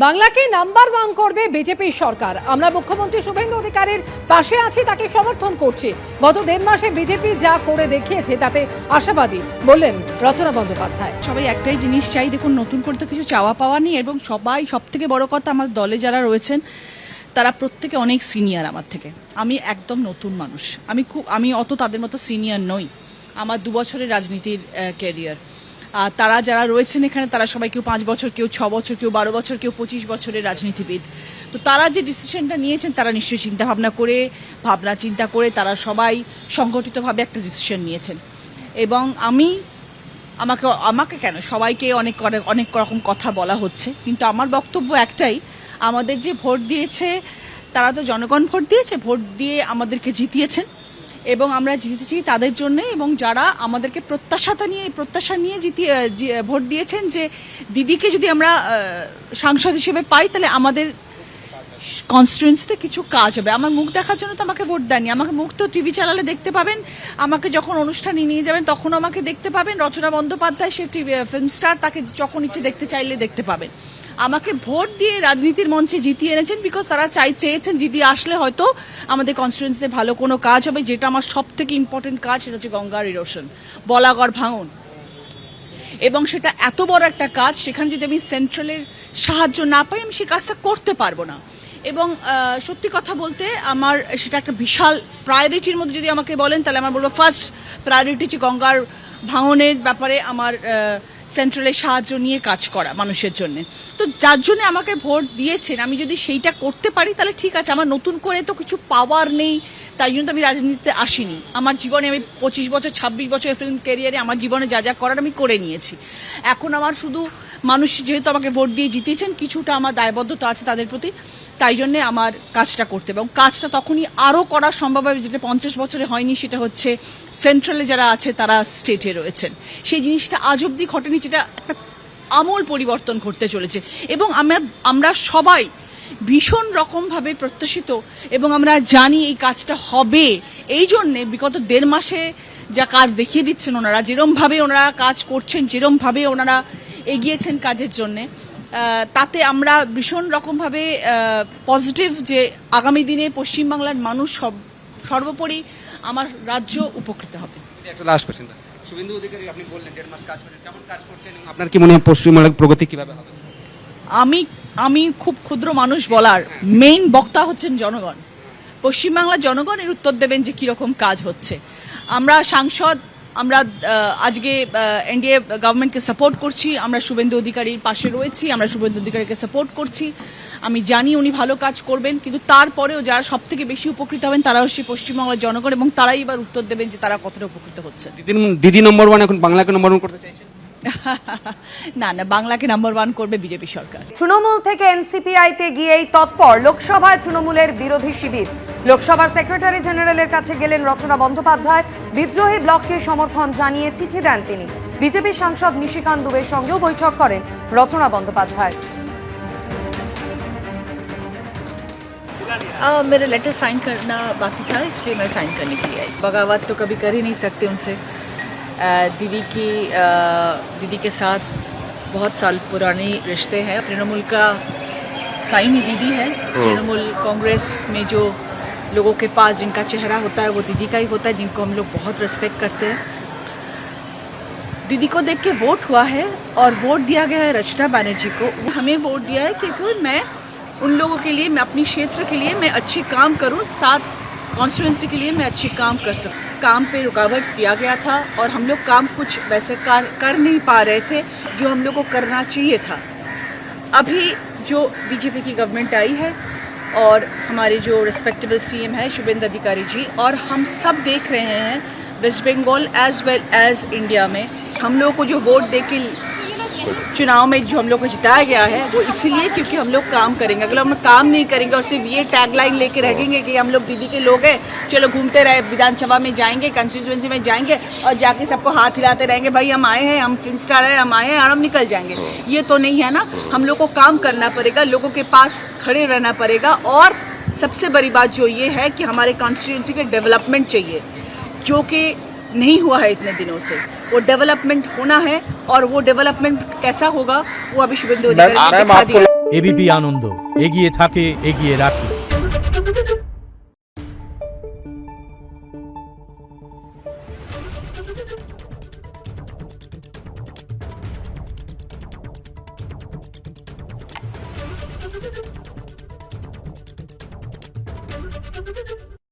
বাংলাকে নাম্বার 1 করবে বিজেপির সরকার। আমরা মুখ্যমন্ত্রী শুভেন্দু অধিকারীর পাশে আছি, তাকে সমর্থন করছি। গত 1.5 মাসে বিজেপি যা করে দেখিয়েছে তাতে আশাবাদী বললেন রচনা বন্দ্যোপাধ্যায়। সবাই একটাই জিনিস চাই, দেখুন নতুন করে তো কিছু চাওয়া পাওয়া নেই, এবং সবাই সবথেকে বড় কথা আমার দলে যারা রয়েছেন তারা প্রত্যেকে অনেক সিনিয়র আমার থেকে। আমি একদম নতুন মানুষ, আমি অত তাদের মতো সিনিয়র নই। আমার 2 বছরের রাজনীতির ক্যারিয়ার। আর তারা যারা রয়েছেন এখানে তারা সবাই কেউ 5 বছর, কেউ 6 বছর, কেউ 12 বছর, কেউ 25 বছরের রাজনীতিবিদ। তো তারা যে ডিসিশনটা নিয়েছেন তারা নিশ্চয়ই ভাবনা চিন্তা করে তারা সবাই সংগঠিতভাবে একটা ডিসিশন নিয়েছেন। এবং আমাকে কেন সবাইকে অনেক রকম কথা বলা হচ্ছে, কিন্তু আমার বক্তব্য একটাই, আমাদের যে ভোট দিয়েছে তারা তো জনগণ ভোট দিয়েছে, ভোট দিয়ে আমাদেরকে জিতিয়েছেন এবং আমরা জিতেছি তাদের জন্য। এবং যারা আমাদেরকে প্রত্যাশা নিয়ে ভোট দিয়েছেন যে দিদিকে যদি আমরা সাংসদ হিসেবে পাই তাহলে আমাদের কনস্টিটুয়েন্সিতে কিছু কাজ হবে। আমার মুখ দেখার জন্য তো আমাকে ভোট দেননি, আমাকে মুখ তো টিভি চালালে দেখতে পাবেন, আমাকে যখন অনুষ্ঠানে নিয়ে যাবেন তখন আমাকে দেখতে পাবেন। রচনা বন্দ্যোপাধ্যায় সে ফিল্ম স্টার, তাকে যখন ইচ্ছে দেখতে চাইলে দেখতে পাবেন। আমাকে ভোট দিয়ে রাজনীতির মঞ্চে জিতিয়ে এনেছেন বিকজ তারা চেয়েছেন দিদি আসলে হয়তো আমাদের কনস্টিটুয়েন্সিতে ভালো কোনো কাজ হবে। যেটা আমার সব থেকে ইম্পর্টেন্ট কাজ সেটা হচ্ছে গঙ্গার ইরোশন, বলাগড় ভাঙন, এবং সেটা এত বড় একটা কাজ, সেখানে যদি আমি সেন্ট্রালের সাহায্য না পাই আমি সেই কাজটা করতে পারবো না। এবং সত্যি কথা বলতে আমার সেটা একটা বিশাল প্রায়োরিটির মধ্যে যদি আমাকে বলেন তাহলে আমার বলবো ফার্স্ট প্রায়োরিটি হচ্ছে গঙ্গার ভাঙনের ব্যাপারে আমার সেন্ট্রালের সাহায্য নিয়ে কাজ করা মানুষের জন্য। তো যার জন্য আমাকে ভোট দিয়েছেন, আমি যদি সেইটা করতে পারি তাহলে ঠিক আছে। আমার নতুন করে তো কিছু পাওয়ার নেই, তাই জন্য তো আমি রাজনীতিতে আসিনি। আমার জীবনে আমি 25 বছর 26 বছর ফিল্ম ক্যারিয়ারে আমার জীবনে যা যা করার আমি করে নিয়েছি। এখন আমার শুধু মানুষ যেহেতু আমাকে ভোট দিয়ে জিতিয়েছেন, কিছুটা আমার দায়বদ্ধতা আছে তাদের প্রতি, তাই জন্য আমার কাজটা করতে হবে। এবং কাজটা তখনই আরও করা সম্ভব হবে যেটা 50 বছরে হয়নি, সেটা হচ্ছে সেন্ট্রালে যারা আছে তারা স্টেটে রয়েছেন। সেই জিনিসটা আজ অব্দি ঘটেনি, যেটা একটা আমূল পরিবর্তন ঘটতে চলেছে। এবং আমরা সবাই ভীষণ রকমভাবে প্রত্যাশিত এবং আমরা জানি এই কাজটা হবে। এই জন্যে বিগত 1.5 মাসে যা কাজ দেখিয়ে দিচ্ছেন ওনারা, যেরমভাবে ওনারা কাজ করছেন, যেরমভাবে ওনারা এগিয়েছেন কাজের জন্যে, তাতে আমরা ভীষণ রকমভাবে পজিটিভ যে আগামী দিনে পশ্চিমবাংলার মানুষ সর্বোপরি আমার রাজ্য উপকৃত হবে। একটা লাস্ট কোশ্চেন, শুভেন্দু অধিকারী আপনি বললেন 1.5 মাস কাজ করেন, কেমন কাজ করছেন এবং আপনার কি মনে হয় পশ্চিমবাংলার প্রগতি কিভাবে হবে? আমি খুব ক্ষুদ্র মানুষ বলার, মেইন বক্তা হচ্ছেন জনগণ। পশ্চিমবাংলার জনগণ এর উত্তর দেবেন যে কিরকম কাজ হচ্ছে। আমরা সাংসদ, আমরা আজকে এনডিএ গভর্নমেন্টকে সাপোর্ট করছি, আমরা শুভেন্দু অধিকারীর পাশে রয়েছি, আমরা শুভেন্দু অধিকারীকে সাপোর্ট করছি। আমি জানি উনি ভালো কাজ করবেন, কিন্তু তারপরেও যারা সব থেকে বেশি উপকৃত হবেন তারা হচ্ছে পশ্চিমবাংলার জনগণ, এবং তারাই এবার উত্তর দেবেন যে তারা কতটা উপকৃত হচ্ছে। দিদি নম্বর 1 এখন বাংলাকে নম্বর 1 করতে চাইছেন? না, বাংলাকে নাম্বার 1 করবে বিজেপি সরকার। তৃণমূল থেকে এনসিপিআইতে গিয়েই তৎপর লোকসভায় তৃণমূলের বিরোধী শিবির। লোকসভার সেক্রেটারি জেনারেলের কাছে গেলেন রচনা বন্দ্যোপাধ্যায়। বিদ্রোহী ব্লককে সমর্থন জানিয়ে চিঠি দেন তিনি। বিজেপি সাংসদ নিশিকান্ত দুবের সঙ্গেও বৈঠক করেন রচনা বন্দ্যোপাধ্যায়। मेरा लेटर साइन करना बाकी था, इसलिए मैं साइन करने के लिए आई। बगावत तो कभी कर ही नहीं सकते उनसे। दीदी के साथ बहुत साल पुराने रिश्ते हैं। तृणमूल का साइन ही दीदी है। तृणमूल कांग्रेस में जो लोगों के पास जिनका चेहरा होता है वो दीदी का ही होता है, जिनको हम लोग बहुत रिस्पेक्ट करते हैं। दीदी को देख के वोट हुआ है और वोट दिया गया है रचना बनर्जी को। हमें वोट दिया है क्योंकि मैं उन लोगों के लिए, मैं अपनी क्षेत्र के लिए मैं अच्छी काम करूं, साथ कॉन्स्टिट्यूंसी के लिए मैं अच्छी काम कर सकूं। काम पे रुकावट दिया गया था और हम लोग काम कुछ वैसे कर नहीं पा रहे थे जो हम लोग को करना चाहिए था। अभी जो बीजेपी की गवर्नमेंट आई है और हमारे जो रिस्पेक्टेबल सीएम है शुभेंदु अधिकारी जी, और हम सब देख रहे हैं West Bengal as well as India में हम लोगों को जो वोट देके चुनाव में जो हम लोग को जिताया गया है वो इसीलिए क्योंकि हम लोग काम करेंगे। अगर हम लोग काम नहीं करेंगे और सिर्फ ये टैगलाइन लेके रहेंगे कि हम लोग दीदी के लोग हैं, चलो घूमते रहे, विधानसभा में जाएंगे, कंस्टिट्यूएंसी में जाएंगे और जाके सबको हाथ हिलाते रहेंगे, भाई हम आए हैं, हम फिल्म स्टार हैं, हम आए हैं और हम निकल जाएंगे। ये तो नहीं है ना। हम लोग को काम करना पड़ेगा, लोगों के पास खड़े रहना पड़ेगा, और सबसे बड़ी बात जो ये है कि हमारे कॉन्स्टिट्यूएंसी के डेवलपमेंट चाहिए, जो कि नहीं हुआ है इतने दिनों से। वो डेवलपमेंट होना है, और वो डेवलपमेंट कैसा होगा वो अभी शुभेंदु अधिकारी ने दिखा दिया। এবিপি আনন্দ, এগিয়ে থাকে, এগিয়ে রাখে। Thank you.